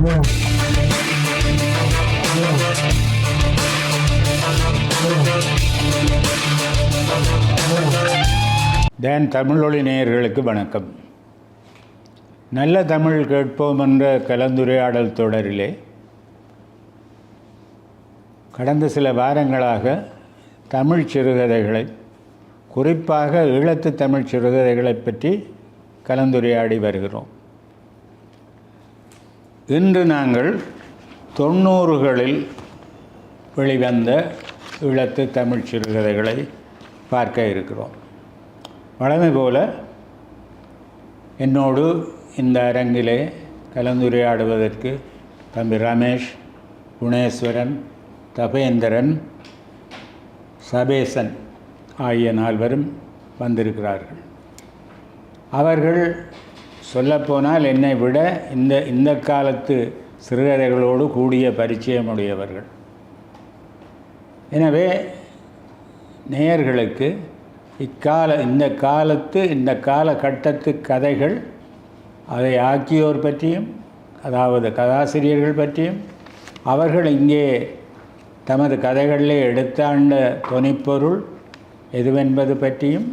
தேன் தமிழொலி நேயர்களுக்கு வணக்கம். நல்ல தமிழ் கேட்போம் என்ற கலந்துரையாடல் தொடரிலே கடந்த சில வாரங்களாக தமிழ் சிறுகதைகளை, குறிப்பாக ஈழத்து தமிழ் சிறுகதைகளை பற்றி கலந்துரையாடி வருகிறோம். இன்று நாங்கள் 90களில் வெளிவந்த ஈழத்து தமிழ் சிறுகதைகளை பார்க்க இருக்கிறோம். வழமை போல என்னோடு இந்த அரங்கிலே கலந்துரையாடுவதற்கு தம்பி ரமேஷ், குணேஸ்வரன், தபேந்திரன், சபேசன் ஆகிய 4 வந்திருக்கிறார்கள். அவர்கள் சொல்லப்போனால் என்னை விட இந்த காலத்து சிறுகதைகளோடு கூடிய பரிச்சயமுடையவர்கள். எனவே நேயர்களுக்கு இந்த காலகட்டத்து கதைகள், அதை ஆக்கியோர் பற்றியும், அதாவது கதாசிரியர்கள் பற்றியும், அவர்கள் இங்கே தமது கதைகளிலே எடுத்தாண்ட தொனிப்பொருள் எதுவென்பது பற்றியும்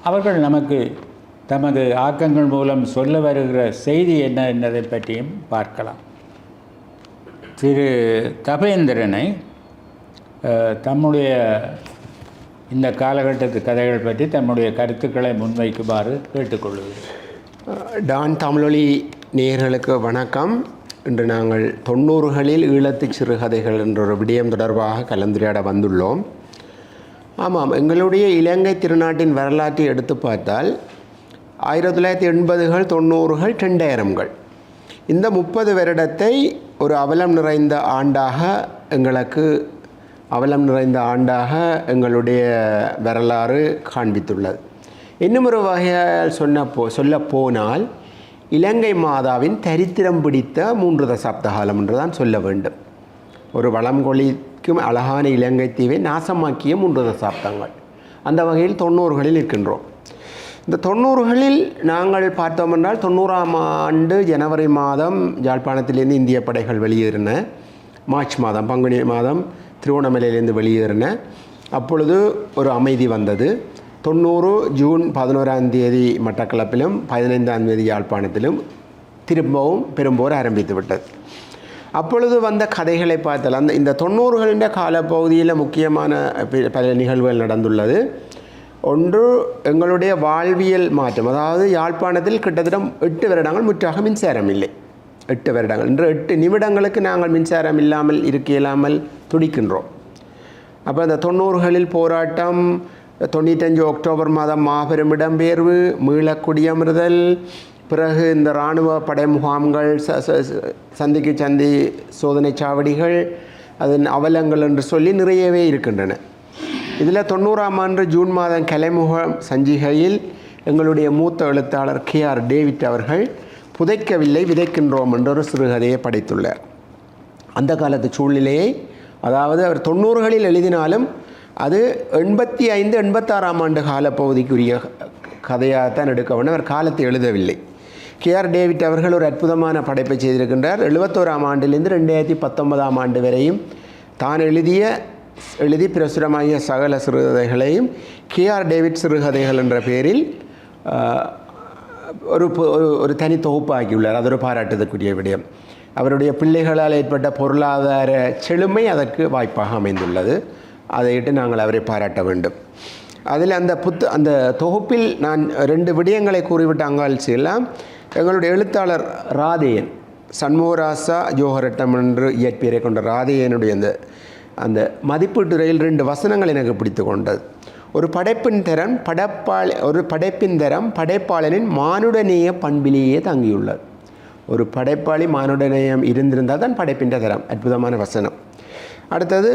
அவர்கள் நமக்கு தமது ஆக்கங்கள் மூலம் சொல்ல வருகிற செய்தி என்ன என்பதை பற்றியும் பார்க்கலாம். திரு தபேந்திரனை தம்முடைய இந்த காலகட்டத்து கதைகள் பற்றி தம்முடைய கருத்துக்களை முன்வைக்குமாறு கேட்டுக்கொள்கிறேன். டான் தமிழொலி நேயர்களுக்கு வணக்கம். இன்று நாங்கள் 90களில் ஈழத்து சிறுகதைகள் என்ற ஒரு விடயம் தொடர்பாக கலந்துரையாட வந்துள்ளோம். ஆமாம், எங்களுடைய இலங்கை திருநாட்டின் வரலாற்றை எடுத்து பார்த்தால் 1980கள், 90கள், 2000கள் இந்த 30 வருடத்தை ஒரு அவலம் நிறைந்த ஆண்டாக எங்களுடைய வரலாறு காண்பித்துள்ளது. இன்னும் ஒரு வகையால் சொல்லப்போனால் இலங்கை மாதாவின் தரித்திரம் பிடித்த 3 தசாப்த காலம் என்று தான் சொல்ல வேண்டும். ஒரு வளங்கொழிக்கும் அழகான இலங்கை தீவை நாசமாக்கிய 3 தசாப்தங்கள். அந்த வகையில் 90களில் இருக்கின்றோம். இந்த 90களில் நாங்கள் பார்த்தோம் என்றால் 90ஆம் ஆண்டு ஜனவரி மாதம் யாழ்ப்பாணத்திலிருந்து இந்திய படைகள் வெளியேறின. மார்ச் மாதம், பங்குனி மாதம் திருவோணமலையிலிருந்து வெளியேறின. அப்பொழுது ஒரு அமைதி வந்தது. 90 ஜூன் 11ஆம் தேதி மட்டக்களப்பிலும் 15ஆம் தேதி யாழ்ப்பாணத்திலும் திரும்பவும் பெரும்போர் ஆரம்பித்து விட்டது. அப்பொழுது வந்த கதைகளை பார்த்தால் இந்த 90களின் காலப்பகுதியில் முக்கியமான பல நிகழ்வுகள் நடந்துள்ளது. ஒன்று, எங்களுடைய வாழ்வியல் மாற்றம். அதாவது யாழ்ப்பாணத்தில் கிட்டத்தட்ட 8 வருடங்கள் முற்றாக மின்சாரம் இல்லை. 8 வருடங்கள். இன்று 8 நிமிடங்களுக்கு நாங்கள் மின்சாரம் இருக்க இல்லாமல் துடிக்கின்றோம். அப்போ இந்த 90களில் போராட்டம், 95 அக்டோபர் மாதம் மாபெரும் இடம்பெயர்வு, மீளக்குடியமர்தல், பிறகு இந்த இராணுவ படை முகாம்கள், சந்திக்கு சந்தி சோதனை சாவடிகள், அதன் அவலங்கள் என்று சொல்லி நிறையவே இருக்கின்றன. இதில் 90ஆம் ஆண்டு ஜூன் மாதம் கலைமுகம் சஞ்சிகையில் எங்களுடைய மூத்த எழுத்தாளர் KR டேவிட் அவர்கள் புதைக்கவில்லை விதைக்கின்றோம் என்ற ஒரு சிறுகதையை படைத்துள்ளார். அந்த காலத்து சூழ்நிலையை, அதாவது அவர் 90களில் எழுதினாலும் அது 85, 86ஆம் ஆண்டு காலப்பகுதிக்குரிய கதையாகத்தான் எடுக்க வேண்டும். அவர் காலத்தை எழுதவில்லை. KR டேவிட் அவர்கள் ஒரு அற்புதமான படைப்பை செய்திருக்கின்றார். 71ஆம் ஆண்டிலிருந்து 2019ஆம் ஆண்டு வரையும் தான் எழுதி பிரசுரமாகிய சகல சிறுகதைகளையும் KR டேவிட் சிறுகதைகள் என்ற பெயரில் ஒரு தனி தொகுப்பாகியுள்ளார். அது ஒரு பாராட்டுதற்குரிய விடயம். அவருடைய பிள்ளைகளால் ஏற்பட்ட பொருளாதார செழுமை அதற்கு வாய்ப்பாக அமைந்துள்ளது. அதையிட்டு நாங்கள் அவரை பாராட்ட வேண்டும். அதில் அந்த தொகுப்பில் நான் 2 விடயங்களை கூறிவிட்டு அங்கால் செல்லாம். எங்களுடைய எழுத்தாளர் ராதேயன், சண்முகராசா ஜோஹரட்டம் என்று இயற்பெயரை கொண்ட ராதேயனுடைய அந்த மதிப்பீட்டுரையில் 2 வசனங்கள் எனக்கு பிடித்து கொண்டது. ஒரு படைப்பின் தரம் படைப்பாளனின் மானுடநேய பண்பிலேயே தங்கியுள்ளது. ஒரு படைப்பாளி மானுடநேயம் இருந்திருந்தால் தான் படைப்பின் தரம். அற்புதமான வசனம். அடுத்தது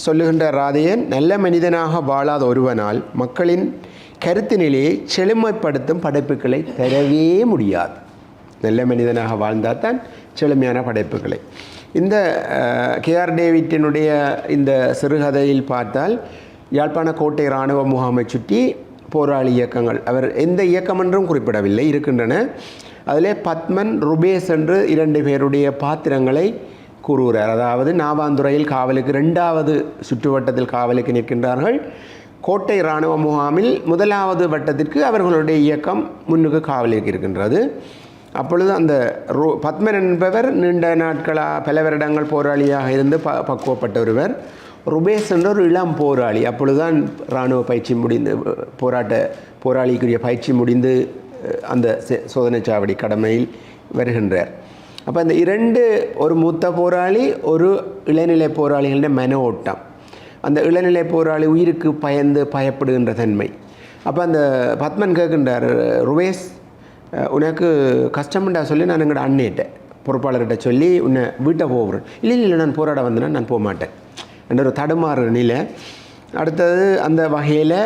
சொல்லுகின்ற ராதையன், நல்ல மனிதனாக வாழாத ஒருவனால் மக்களின் கருத்து நிலையை செழுமைப்படுத்தும் படைப்புகளை தரவே முடியாது. நல்ல மனிதனாக வாழ்ந்தால் தான் செழுமையான படைப்புகளை. இந்த KR டேவிட்டினுடைய இந்த சிறுகதையில் பார்த்தால் யாழ்ப்பாண கோட்டை இராணுவ முகாமை சுற்றி போராளி இயக்கங்கள், அவர் எந்த இயக்கம் என்றும் குறிப்பிடவில்லை, இருக்கின்றன. அதிலே பத்மன் ருபேஸ் என்று 2 பேருடைய பாத்திரங்களை கூறுகிறார். அதாவது நாவாந்துறையில் காவலுக்கு 2வது சுற்றுவட்டத்தில் காவலுக்கு நிற்கின்றார்கள். கோட்டை இராணுவ முகாமில் 1வது வட்டத்திற்கு அவர்களுடைய இயக்கம் முன்னுக்கு காவலுக்கு இருக்கின்றது. அப்பொழுது அந்த பத்மன் என்பவர் நீண்ட நாட்களாக பல வருடங்கள் போராளியாக இருந்து பக்குவப்பட்ட ஒருவர். ருபேஸ் என்ற ஒரு இளம் போராளி. அப்பொழுதுதான் இராணுவ பயிற்சி முடிந்து போராளிக்குரிய பயிற்சி முடிந்து அந்த சோதனைச்சாவடி கடமையில் வருகின்றார். அப்போ அந்த 2 ஒரு மூத்த போராளி, ஒரு இளநிலை போராளிகளுடைய மன ஓட்டம், அந்த இளநிலை போராளி உயிருக்கு பயப்படுகின்ற தன்மை. அப்போ அந்த பத்மன் கேட்கின்றார், ருபேஸ் உனக்கு கஷ்டம்டா சொல்லி நான் எங்களோட அண்ணிட்ட பொறுப்பாளர்கிட்ட சொல்லி உன்னை வீட்டை போகிறேன். இல்லை நான் போராட வந்தேன்னா நான் போக மாட்டேன் என்ற ஒரு தடுமாறு நிலை. அடுத்தது அந்த வகையில்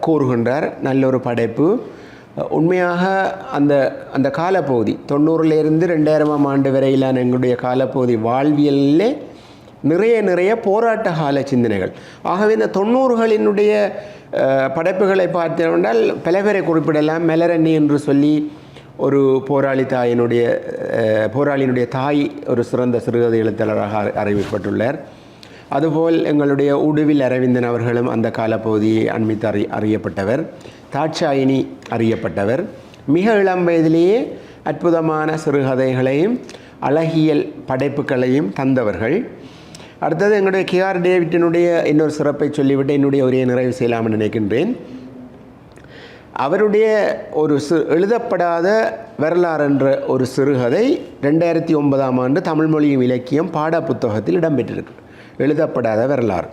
கூறுகின்றார். நல்ல ஒரு படைப்பு. உண்மையாக அந்த காலப்பகுதி 90லேருந்து 2000ஆம் ஆண்டு வரையிலான எங்களுடைய காலப்பகுதி வாழ்வியலில் நிறைய போராட்ட கால சிந்தனைகள். ஆகவே இந்த 90களினுடைய படைப்புகளை பார்த்தோம்னால் பல பேரை குறிப்பிடலாம். மெலரணி என்று சொல்லி ஒரு போராளியினுடைய தாய் ஒரு சிறந்த சிறுகதை எழுத்தாளராக அறிவிக்கப்பட்டுள்ளார். அதுபோல் எங்களுடைய உடுவில் அரவிந்தன் அவர்களும் அந்த காலப்பகுதியை அண்மித்து அறியப்பட்டவர். தாட்சாயினி அறியப்பட்டவர். மிக இளம் வயதிலேயே அற்புதமான சிறுகதைகளையும் அழகியல் படைப்புகளையும் தந்தவர்கள். அடுத்தது எங்களுடைய கேஆர் டேவிட்டினுடைய இன்னொரு சிறப்பை சொல்லிவிட்டு என்னுடைய ஒரே நிறைவு செய்யலாம்னு நினைக்கின்றேன். அவருடைய ஒரு எழுதப்படாத வரலாறு என்ற ஒரு சிறுகதை 2009ஆம் ஆண்டு தமிழ் மொழியும் இலக்கியம் பாட புத்தகத்தில் இடம்பெற்றிருக்கு. எழுதப்படாத வரலாறு.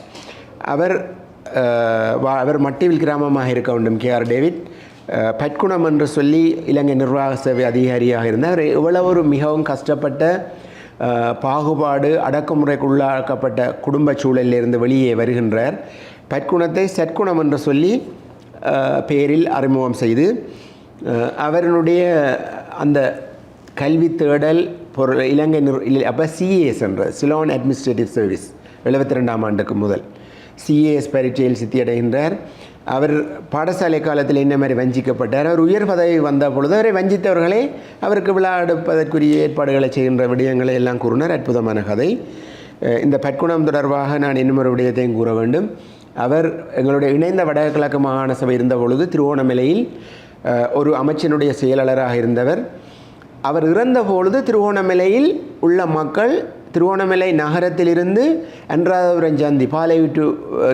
அவர் மட்டிவில் கிராமமாக இருக்க வேண்டும் கேஆர் டேவிட். பட்குணம் என்று சொல்லி இலங்கை நிர்வாக சேவை அதிகாரியாக இருந்தார். இவ்வளவு ஒரு மிகவும் கஷ்டப்பட்ட பாகுபாடு அடக்குமுறைக்கு உள்ளாக்கப்பட்ட குடும்ப சூழலிலிருந்து வெளியே வருகின்றார். பட்குணத்தை சற்குணம் என்று சொல்லி பெயரில் அறிமுகம் செய்து அவருடைய அந்த கல்வி தேடல் இலங்கை அப்போ சிஏஎஸ் என்ற சிலோன் அட்மினிஸ்ட்ரேட்டிவ் சர்வீஸ் 72ஆம் ஆண்டுக்கு முதல் சிஏஎஸ் பரீட்சையில் சித்தியடைகின்றார். அவர் பாடசாலை காலத்தில் என்ன மாதிரி வஞ்சிக்கப்பட்டார். அவர் உயர் பதவி வந்த பொழுது அவரை வஞ்சித்தவர்களே அவருக்கு விழா எடுப்பதற்குரிய ஏற்பாடுகளை செய்கின்ற விடயங்களை எல்லாம் கூறினார். அற்புதமான கதை. இந்த பட்குணம் தொடர்பாக நான் இன்னும் ஒரு விடயத்தையும் கூற வேண்டும். அவர் எங்களுடைய இணைந்த வடகிழக்கு மாகாண சபை இருந்த பொழுது திருவோணமலையில் ஒரு அமைச்சனுடைய செயலாளராக இருந்தவர். அவர் இறந்த பொழுது திருவோணமலையில் உள்ள மக்கள் திருவோணமலை நகரத்திலிருந்து அன்றாதபுரம் சந்தி பாலைவிட்டு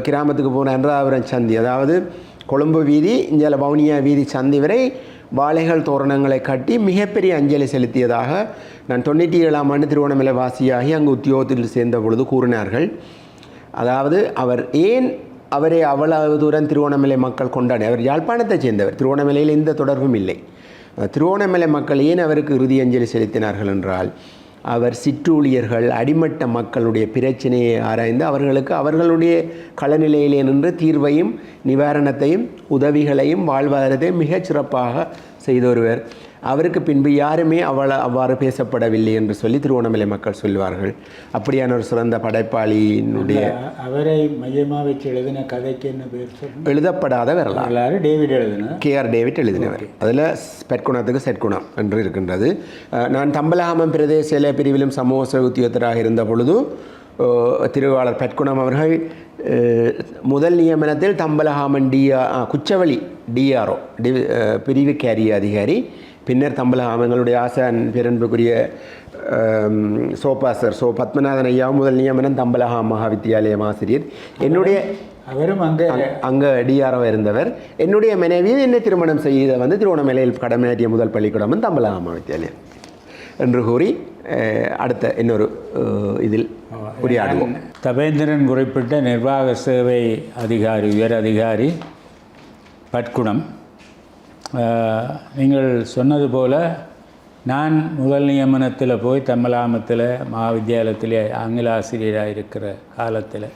கிராமத்துக்கு போன அன்றாதபுரம் சந்தி, அதாவது கொழும்பு வீதி இங்கே வவுனியா வீதி சந்தி வரை வாழைகள் தோரணங்களை கட்டி மிகப்பெரிய அஞ்சலி செலுத்தியதாக நான் 97ஆம் ஆண்டு திருவோணமலை வாசியாகி அங்கு உத்தியோகத்தில் சேர்ந்த பொழுது கூறினார்கள். அதாவது அவரை அவ்வளவு தூரம் திருவோணமலை மக்கள் கொண்டாடி, அவர் யாழ்ப்பாணத்தை சேர்ந்தவர், திருவோணமலையில் எந்த தொடர்பும் இல்லை. திருவோணமலை மக்கள் ஏன் அவருக்கு இறுதி அஞ்சலி செலுத்தினார்கள் என்றால், அவர் சிற்றூழியர்கள் அடிமட்ட மக்களுடைய பிரச்சனையை ஆராய்ந்து அவர்களுக்கு அவர்களுடைய களநிலையிலே நின்று தீர்வையும் நிவாரணத்தையும் உதவிகளையும் வாழ்வாதாரத்தையும் மிகச் சிறப்பாக செய்த ஒருவர். அவருக்கு பின்பு யாருமே அவ்வாறு பேசப்படவில்லை என்று சொல்லி திருவோணமலை மக்கள் சொல்வார்கள். அப்படியான ஒரு சிறந்த படைப்பாளியினுடைய அவரை மையமாக வச்சு எழுதின கதைக்கு என்ன பேர் சொல்லுங்கள்? எழுதப்படாத வரலாறு. டேவிட் எழுதின கேஆர் டேவிட் எழுதினவர். அதில் பெட்குணத்துக்கு செட்குணம் என்று இருக்கின்றது. நான் தம்பலகாமம் பிரதேச பிரிவிலும் சமூக உத்தியோகத்தராக இருந்த பொழுது திருவாளர் பெட்குணம் அவர்கள் முதல் நியமனத்தில் தம்பலகாமன் குச்சவெளி டிஆர்ஓ பிரிவு கேரிய அதிகாரி, பின்னர் தம்பலகாமங்களுடைய ஆசான் பேரன்புக்குரிய சோ பத்மநாதன் ஐயாவும் முதல் நியமனம் தம்பலகாம் மகா வித்தியாலயம் ஆசிரியர். என்னுடைய அவரும் அங்கே டிஆர்ஓ இருந்தவர். என்னுடைய மனைவியை என்னை திருமணம் செய்த திருவோணமலையில் கடமையாற்றிய முதல் பள்ளிக்கூடமும் தம்பலகாம் மகா வித்தியாலயம் என்று கூறி அடுத்த இன்னொரு இதில் உரையாடுவோம். தபேந்திரன் குறிப்பிட்ட நிர்வாக சேவை அதிகாரி உயர் அதிகாரி பட்குணம். நீங்கள் சொன்னது போல் நான் முதல் நியமனத்தில் போய் தம்பலாமத்தில் மகாவித்தியாலயத்தில் ஆங்கில ஆசிரியராக இருக்கிற காலத்தில்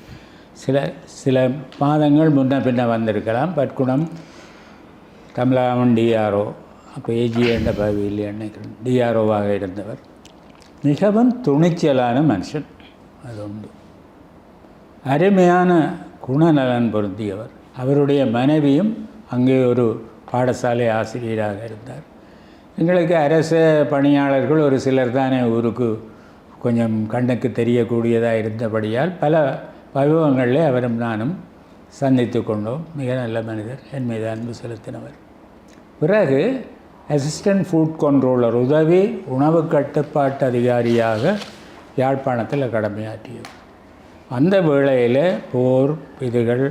சில மாதங்கள் முன்ன பின்ன வந்திருக்கலாம். பட்குணம் தம்பலாமன் டிஆர்ஓ, அப்போ ஏஜி என்ற பதவியில் நினைக்கிறேன் டிஆர்ஓவாக இருந்தவர். மிகவும் துணிச்சலான மனுஷன், அது உண்டு. அருமையான குணநலன் பொருந்தியவர். அவருடைய மனைவியும் அங்கே ஒரு பாடசாலை ஆசிரியராக இருந்தார். எங்களுக்கு அரசு பணியாளர்கள் ஒரு சிலர் தானே ஊருக்கு கொஞ்சம் கண்ணுக்கு தெரியக்கூடியதாக இருந்தபடியால் பல வைபவங்களில் அவரும் நானும் சந்தித்து கொண்டோம். மிக நல்ல மனிதர், என் மீது அன்பு செலுத்தினவர். பிறகு அசிஸ்டன்ட் ஃபுட் கண்ட்ரோலர், உதவி உணவு கட்டுப்பாட்டு அதிகாரியாக யாழ்ப்பாணத்தில் கடமையாற்றியவர். அந்த வேளையில் போர் இதுகள்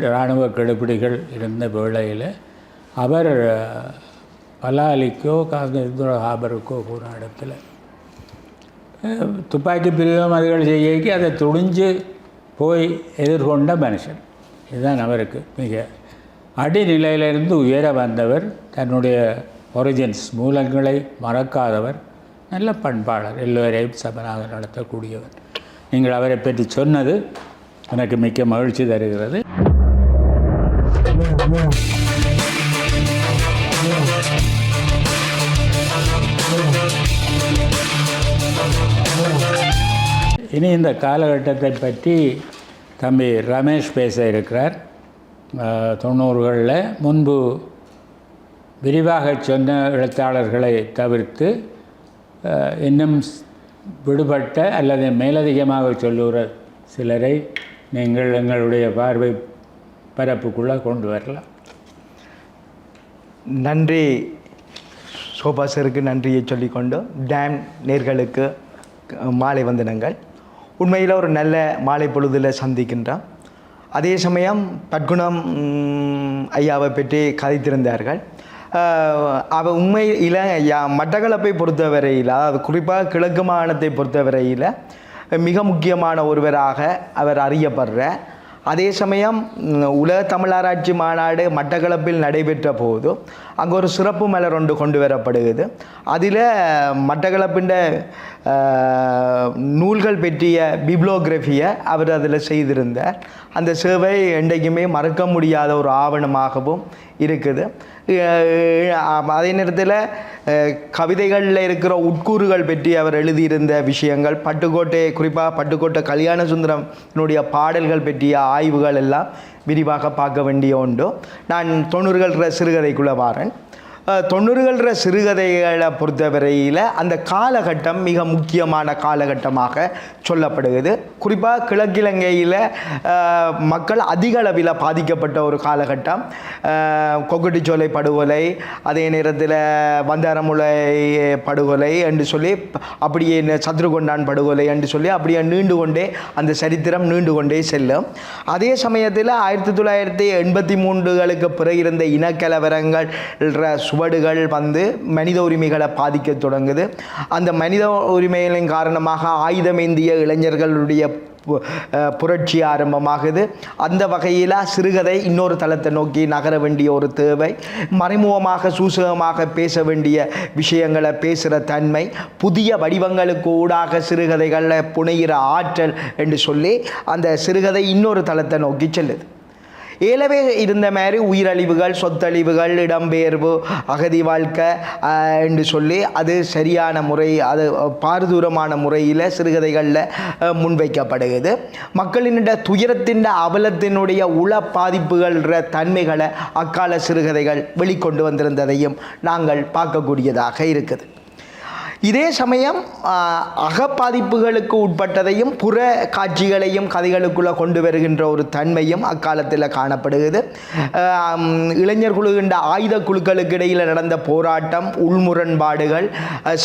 இராணுவ கெடுபிடிகள் இருந்த வேளையில் அவர் பலாலிக்கோ ஹாபருக்கோ போன இடத்துல துப்பாக்கி பிரிவும் அதுகள் செய்யக்கு அதை துணிஞ்சு போய் எதிர்கொண்ட மனுஷன். இதுதான் அவருக்கு மிக அடிநிலையிலிருந்து உயர வந்தவர், தன்னுடைய ஒரிஜின்ஸ் மூலங்களை மறக்காதவர், நல்ல பண்பாளர், எல்லோரையும் சமனாக நடத்தக்கூடியவர். நீங்கள் அவரை பற்றி சொன்னது எனக்கு மிக்க மகிழ்ச்சி தருகிறது. இனி இந்த காலகட்டத்தை பற்றி தம்பி ரமேஷ் பேச இருக்கிறார். 90களில் முன்பு விரிவாக சொன்ன எழுத்தாளர்களை தவிர்த்து இன்னும் விடுபட்ட அல்லது மேலதிகமாக சொல்லுகிற சிலரை நீங்கள் எங்களுடைய பார்வை பரப்புக்குள்ளே கொண்டு வரலாம். நன்றி சோபா சருக்கு நன்றியை சொல்லிக்கொண்டு டேம் நேர்களுக்கு மாலை வந்தனங்கள். உண்மையில் ஒரு நல்ல மாலை பொழுதில் சந்திக்கின்றோம். அதே சமயம் பட்குணம் ஐயாவை பற்றி கதைத்திருந்தார்கள். உண்மையில் மட்டக்களப்பை பொறுத்தவரையில், அதாவது குறிப்பாக கிழக்கு மாகாணத்தை பொறுத்தவரையில் மிக முக்கியமான ஒருவராக அவர் அறியப்படுற. அதே சமயம் உலக தமிழராட்சி மாநாடு மட்டக்களப்பில் நடைபெற்ற போது அங்கே ஒரு சிறப்பு மலர் ஒன்று கொண்டு வரப்படுகிறது. அதில் மட்டக்களப்பின் நூல்கள் பற்றிய பிப்ளோகிராஃபியை அவர் அதில் செய்திருந்தார். அந்த சேவை என்றைக்குமே மறக்க முடியாத ஒரு ஆவணமாகவும் இருக்குது. அதே நேரத்தில் கவிதைகளில் இருக்கிற உட்கூறுகள் பற்றி அவர் எழுதியிருந்த விஷயங்கள், பட்டுக்கோட்டை, குறிப்பாக பட்டுக்கோட்டை கல்யாண சுந்தரனுடைய பாடல்கள் பற்றிய ஆய்வுகள் எல்லாம் விரிவாக பார்க்க வேண்டிய உண்டு. நான் 90கள் சிறுகதைக்குள்ளே வாரேன். 90கள் சிறுகதைகளை பொறுத்தவரையில் அந்த காலகட்டம் மிக முக்கியமான காலகட்டமாக சொல்லப்படுகிறது. குறிப்பாக கிழக்கிலங்கையில் மக்கள் அதிக அளவில் பாதிக்கப்பட்ட ஒரு காலகட்டம். கொக்கட்டிச்சோலை படுகொலை, அதே நேரத்தில் வந்தாரமுலை படுகொலை என்று சொல்லி, அப்படியே சத்ருகொண்டான் படுகொலை என்று சொல்லி அப்படியே நீண்டு கொண்டே அந்த சரித்திரம் நீண்டு கொண்டே செல்லும். அதே சமயத்தில் 1983களுக்கு பிறகு இருந்த இனக்கலவரங்கள் சுவடுகள் வந்து மனித உரிமைகளை பாதிக்க தொடங்குது. அந்த மனித உரிமைகளின் காரணமாக ஆயுதமேந்திய இளைஞர்களுடைய புரட்சி ஆரம்பமாகுது. அந்த வகையில் சிறுகதை இன்னொரு தளத்தை நோக்கி நகர வேண்டிய ஒரு தேவை, மறைமுகமாக சூசகமாக பேச வேண்டிய விஷயங்களை பேசுகிற தன்மை, புதிய வடிவங்களுக்கு ஊடாக சிறுகதைகளில் புனைகிற ஆற்றல் என்று சொல்லி அந்த சிறுகதை இன்னொரு தளத்தை நோக்கி செல்லுது. ஏலவே இருந்த மாதிரி உயிரழிவுகள், சொத்தழிவுகள், இடம்பெயர்வு, அகதி வாழ்க்கை என்று சொல்லி அது சரியான முறை, அது பாரதூரமான முறையில் சிறுகதைகளில் முன்வைக்கப்படுகிறது. மக்களினுடைய துயரத்தின் அவலத்தினுடைய உள பாதிப்புகள தன்மைகளை அக்கால சிறுகதைகள் வெளிக்கொண்டு வந்திருந்ததையும் நாங்கள் பார்க்கக்கூடியதாக இருக்குது. இதே சமயம் அகப்பாதிப்புகளுக்கு உட்பட்டதையும் புற காட்சிகளையும் கதைகளுக்குள்ளே கொண்டு வருகின்ற ஒரு தன்மையும் அக்காலத்தில் காணப்படுகிறது. இளைஞர் குழுகின்ற ஆயுத குழுக்களுக்கு இடையில் நடந்த போராட்டம், உள்முரண்பாடுகள்,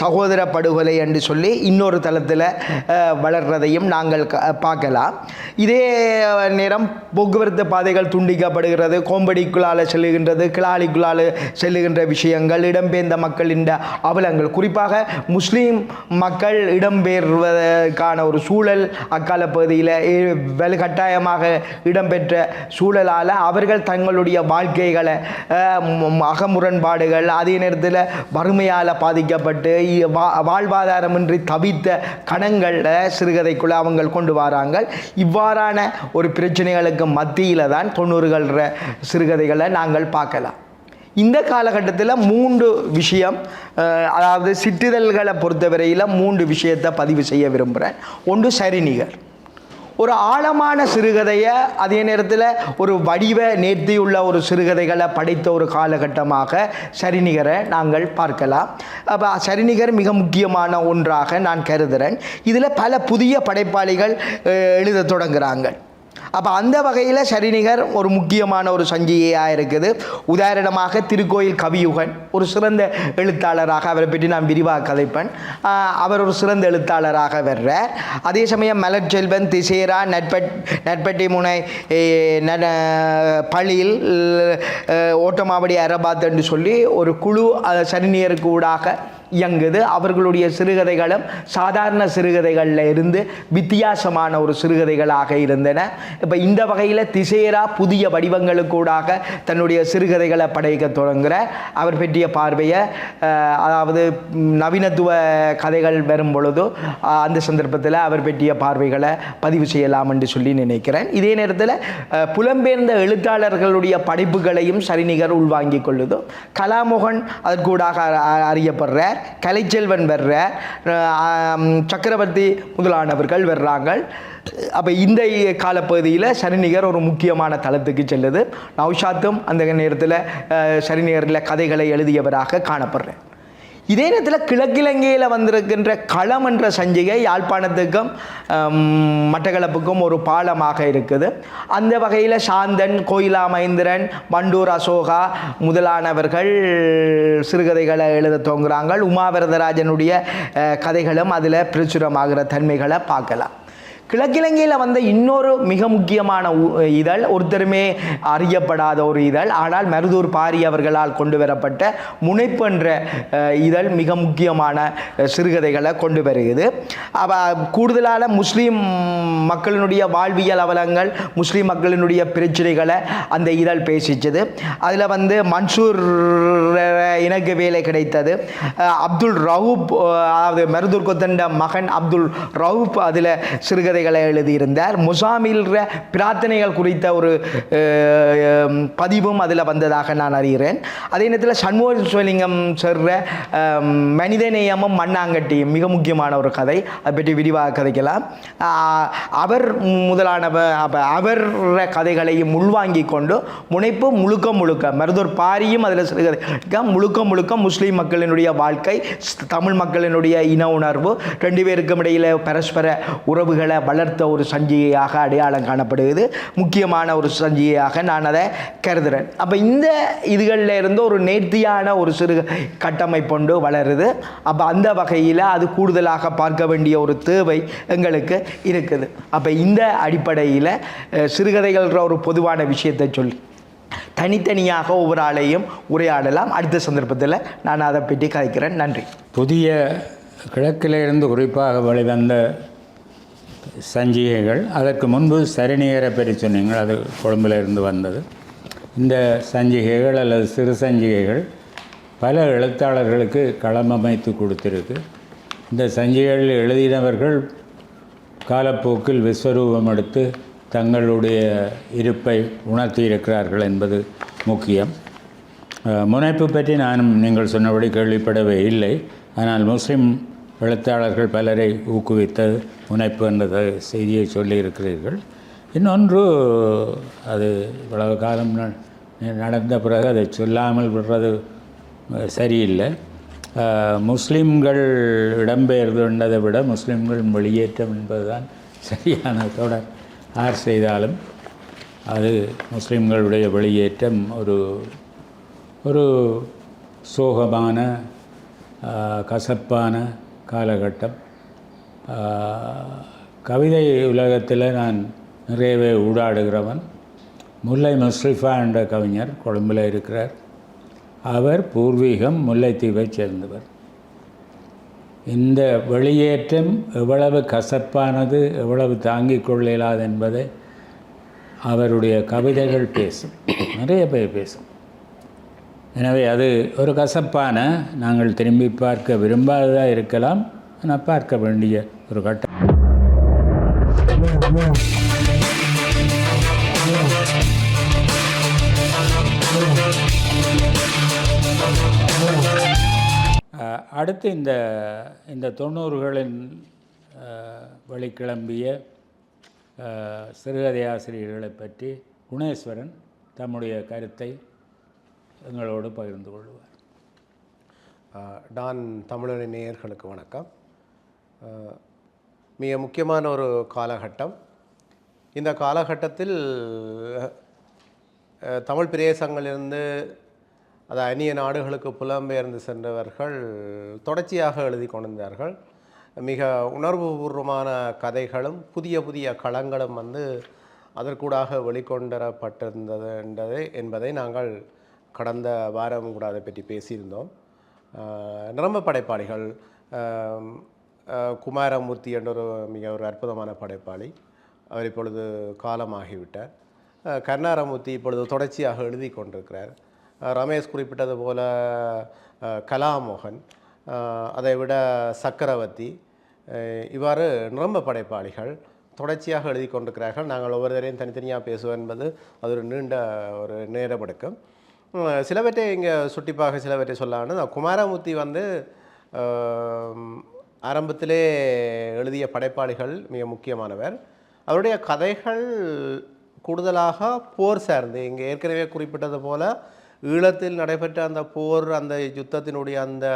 சகோதர படுகொலை என்று சொல்லி இன்னொரு தளத்தில் வளர்றதையும் நாங்கள் பார்க்கலாம். இதே நேரம் போக்குவரத்து பாதைகள் துண்டிக்கப்படுகிறது, கோம்படிக்குள்ளால் செல்லுகின்றது, கிளாலிக்குள்ளால் செல்லுகின்ற விஷயங்கள், இடம்பெயர்ந்த மக்களின் அவலங்கள், குறிப்பாக முஸ்லீம் மக்கள் இடம்பெயர்வதற்கான ஒரு சூழல் அக்கால பகுதியில் கட்டாயமாக இடம்பெற்ற சூழலால் அவர்கள் தங்களுடைய வாழ்க்கைகளை அகமுரண்பாடுகள், அதே நேரத்தில் வறுமையால் பாதிக்கப்பட்டு வாழ்வாதாரமின்றி தவித்த கணங்களில் சிறுகதைக்குள்ளே அவங்க கொண்டு வராங்க. இவ்வாறான ஒரு பிரச்சனைகளுக்கு மத்தியில் தான் 90கள் சிறுகதைகளை நாங்கள் பார்க்கலாம். இந்த காலகட்டத்தில் 3 விஷயம், அதாவது சிற்றிதழ்களை பொறுத்தவரையில் 3 விஷயத்தை பதிவு செய்ய விரும்புகிறேன். ஒன்று சரிநிகர், ஒரு ஆழமான சிறுகதையை அதே நேரத்தில் ஒரு வடிவ நேர்த்தியுள்ள ஒரு சிறுகதைகளை படைத்த ஒரு காலகட்டமாக சரிநிகரை நாங்கள் பார்க்கலாம். அப்போ சரிநிகர் மிக முக்கியமான ஒன்றாக நான் கருதுகிறேன். இதில் பல புதிய படைப்பாளிகள் எழுத தொடங்குகிறாங்க. அப்போ அந்த வகையில் சரிநிகர் ஒரு முக்கியமான ஒரு சஞ்சிகையாக இருக்குது. உதாரணமாக திருக்கோயில் கவியுகன் ஒரு சிறந்த எழுத்தாளராக, அவரை பற்றி நான் விரிவாக கதைப்பேன். அவர் ஒரு சிறந்த எழுத்தாளராக வர்றார். அதே சமயம் மலர்ச்செல்வன், திசேரா, நட்பட்டி முனை, பள்ளியில் ஓட்டமாவடி அரபாத் என்று சொல்லி ஒரு குழு சரிநிகருக்கு ஊடாக இயங்குது. அவர்களுடைய சிறுகதைகளும் சாதாரண சிறுகதைகளில் இருந்து வித்தியாசமான ஒரு சிறுகதைகளாக இருந்தன. இப்போ இந்த வகையில் திசேரா புதிய வடிவங்களுக்கூடாக தன்னுடைய சிறுகதைகளை படைக்க தொடங்குகிற அவர் பற்றிய பார்வையை, அதாவது நவீனத்துவ கதைகள் வரும் பொழுது அந்த சந்தர்ப்பத்தில் அவர் பற்றிய பார்வைகளை பதிவு செய்யலாம் என்று சொல்லி நினைக்கிறேன். இதே நேரத்தில் புலம்பெயர்ந்த எழுத்தாளர்களுடைய படைப்புகளையும் சரிநிகர் உள்வாங்கிக் கொள்ளுது. கலாமோகன் அதற்கூடாக அறியப்படுறார். கலைச்செல்வன் வர்ற, சக்கரவர்த்தி முதலானவர்கள் வர்றாங்க. அப்போ இந்த காலப்பகுதியில் சரிநிகர் ஒரு முக்கியமான தளத்துக்கு செல்லுது. நௌஷாத்தும் அந்த நேரத்தில் சரிநிகரில் கதைகளை எழுதியவராக காணப்படுறேன். இதே நேரத்தில் கிழக்கிழங்கையில் வந்திருக்கின்ற களம் என்ற சஞ்சிகை யாழ்ப்பாணத்துக்கும் மட்டக்களப்புக்கும் ஒரு பாலமாக இருக்குது. அந்த வகையில் சாந்தன், கோயிலா மகேந்திரன், வண்டூர் அசோகா முதலானவர்கள் சிறுகதைகளை எழுத துவங்குறாங்க. உமாவரதராஜனுடைய கதைகளும் அதில் பிரச்சுரமாகிற தன்மைகளை பார்க்கலாம். கிழக்கிழங்கையில் வந்த இன்னொரு மிக முக்கியமான இதழ், ஒருத்தருமே அறியப்படாத ஒரு இதழ், ஆனால் மருதூர் பாரி அவர்களால் கொண்டு வரப்பட்ட முனைப்பு என்ற இதழ் மிக முக்கியமான சிறுகதைகளை கொண்டு வருகிறது. கூடுதலான முஸ்லீம் மக்களினுடைய வாழ்வியல் அவலங்கள், முஸ்லீம் மக்களினுடைய பிரச்சனைகளை அந்த இதழ் பேசிச்சது. அதில் மன்சூர் எனக்கு வேலை கிடைத்தது. அப்துல் ரவுப், அதாவது மருதூர் கொத்தண்ட மகன் அப்துல் ரவுப் அதில் சிறுகதை எழுதியிருந்தார். முசாமில் பிரார்த்தனைகள் குறித்த ஒரு பதிவும் அதில் வந்ததாக நான் அறிகிறேன். அதே நேரத்தில் சண்முகலிங்கம் சொல்ற மனிதநேயமும் மண்ணாங்கட்டியும் மிக முக்கியமான ஒரு கதை, அதை பற்றி விரிவாக கதைக்கலாம். அவர் அவர் கதைகளையும் உள்வாங்கி கொண்டு முனைப்பு முழுக்க மருதூர் பாரியும் அதில் சிறுகதை முழுக்க முஸ்லீம் மக்களினுடைய வாழ்க்கை, தமிழ் மக்களினுடைய இன உணர்வு, ரெண்டு பேருக்கும் இடையில் பரஸ்பர உறவுகளை வளர்த்த ஒரு சஞ்சிகையாக அடையாளம் காணப்படுகிறது. முக்கியமான ஒரு சஞ்சிகையாக நான் அதை கருதுகிறேன். அப்போ இந்த இதுகளில் இருந்து ஒரு நேர்த்தியான ஒரு சிறு கட்டமைப்பொண்டு வளருது. அப்போ அந்த வகையில் அது கூடுதலாக பார்க்க வேண்டிய ஒரு தேவை எங்களுக்கு இருக்குது. அப்போ இந்த அடிப்படையில் சிறுகதைகள்ன்ற ஒரு பொதுவான விஷயத்தை சொல்லி தனித்தனியாக ஒவ்வொரு ஆளையும் உரையாடலாம். அடுத்த சந்தர்ப்பத்தில் நான் அதை பற்றி கதைக்கிறேன். நன்றி. புதிய கிழக்கிலிருந்து குறிப்பாக வெளிவந்த சஞ்சிகைகள், அதற்கு முன்பு சரிநிகரை பற்றி சொன்னீங்கள், அது கொழும்பில் இருந்து வந்தது. இந்த சஞ்சிகைகள் அல்லது சிறு சஞ்சிகைகள் பல எழுத்தாளர்களுக்கு களமமைத்து கொடுத்திருக்கு. இந்த சஞ்சிகைகள் எழுதினவர்கள் காலப்போக்கில் விஸ்வரூபம் எடுத்து தங்களுடைய இருப்பை உணர்த்தியிருக்கிறார்கள் என்பது முக்கியம். முனைப்பு பற்றி நானும் நீங்கள் சொன்னபடி கேள்விப்படவே இல்லை. ஆனால் முஸ்லீம் எழுத்தாளர்கள் பலரை ஊக்குவித்தது முனைப்பு என்ற செய்தியை சொல்லியிருக்கிறீர்கள். இன்னொன்று, அது இவ்வளவு காலம் நடந்த பிறகு அதை சொல்லாமல் விடுறது சரியில்லை. முஸ்லீம்கள் இடம்பெயர்ந்ததை விட முஸ்லீம்கள் வெளியேற்றம் என்பதுதான் சரியான தொடர். யார் செய்தாலும் அது முஸ்லீம்களுடைய வெளியேற்றம் ஒரு சோகமான கசப்பான காலகட்டம். கவிதை உலகத்தில் நான் நிறையவே ஊடாடுகிறவன். முல்லை முஸ்ரிஃபா என்ற கவிஞர் கொழும்பில் இருக்கிறார். அவர் பூர்வீகம் முல்லைத்தீவை சேர்ந்தவர். இந்த வெளியேற்றம் எவ்வளவு கசப்பானது, எவ்வளவு தாங்கிக் கொள்ள இயலாது என்பதை அவருடைய கவிதைகள் பேசும், நிறைய பேர் பேசும். எனவே அது ஒரு கசப்பான, நாங்கள் திரும்பி பார்க்க விரும்பாததாக இருக்கலாம், ஆனால் பார்க்க வேண்டிய ஒரு கட்டம். அடுத்து இந்த 90களின் வெளிக்கிளம்பிய சிறுகதை ஆசிரியர்களை பற்றி குணேஸ்வரன் தம்முடைய கருத்தை எங்களோடு பகிர்ந்து கொள்வார். டான் தமிழரின் நேயர்களுக்கு வணக்கம். மிக முக்கியமான ஒரு காலகட்டம். இந்த காலகட்டத்தில் தமிழ் பிரதேசங்களிலிருந்து அது அந்நிய நாடுகளுக்கு புலம்பெயர்ந்து சென்றவர்கள் தொடர்ச்சியாக எழுதி கொண்டிருந்தார்கள். மிக உணர்வுபூர்வமான கதைகளும் புதிய புதிய களங்களும் அதற்கூடாக வெளிக்கொண்டரப்பட்டிருந்தது என்பதை நாங்கள் கடந்த வாரம் கூட அதை பற்றி பேசியிருந்தோம். நிரம்ப படைப்பாளிகள், குமாரமூர்த்தி என்ற மிக ஒரு அற்புதமான படைப்பாளி, அவர் இப்பொழுது காலமாகிவிட்டார். கருணாரமூர்த்தி இப்பொழுது தொடர்ச்சியாக எழுதி கொண்டிருக்கிறார். ரமேஷ் குறிப்பிட்டது போல கலாமோகன், அதைவிட சக்கரவர்த்தி, இவ்வாறு நிரம்ப படைப்பாளிகள் தொடர்ச்சியாக எழுதி கொண்டிருக்கிறார்கள். நாங்கள் ஒவ்வொருத்தரையும் தனித்தனியாக பேசுவோம் என்பது அது ஒரு நீண்ட ஒரு நேரம் எடுக்கும். சிலவற்றை இங்கே சுட்டிப்பாக சிலவற்றை சொல்லான்னு, குமாரமூர்த்தி ஆரம்பத்திலே எழுதிய படைப்பாளிகள் மிக முக்கியமானவர். அவருடைய கதைகள் கூடுதலாக போர் சார்ந்து, இங்கே ஏற்கனவே குறிப்பிட்டது போல ஈழத்தில் நடைபெற்ற அந்த போர், அந்த யுத்தத்தினுடைய அந்த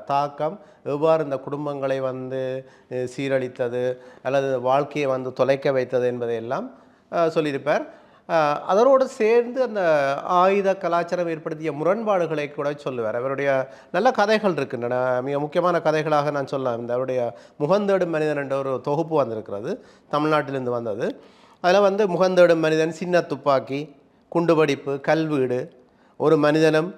தாக்கம் எவ்வாறு இந்த குடும்பங்களை சீரழித்தது அல்லது வாழ்க்கையை தொலைக்க வைத்தது என்பதையெல்லாம் சொல்லியிருப்பார். அதனோடு சேர்ந்து அந்த ஆயுத கலாச்சாரம் ஏற்படுத்திய முரண்பாடுகளை கூட சொல்லுவார். அவருடைய நல்ல கதைகள் இருக்கின்றன. மிக முக்கியமான கதைகளாக நான் சொல்லலாம். இந்த அவருடைய முகந்தேடும் மனிதன் என்ற ஒரு தொகுப்பு வந்திருக்கிறது, தமிழ்நாட்டிலிருந்து வந்தது. அதில் முகந்தேடும் மனிதன், சின்ன துப்பாக்கி, குண்டுவெடிப்பு, கல்வீடு, ஒரு மனிதனும்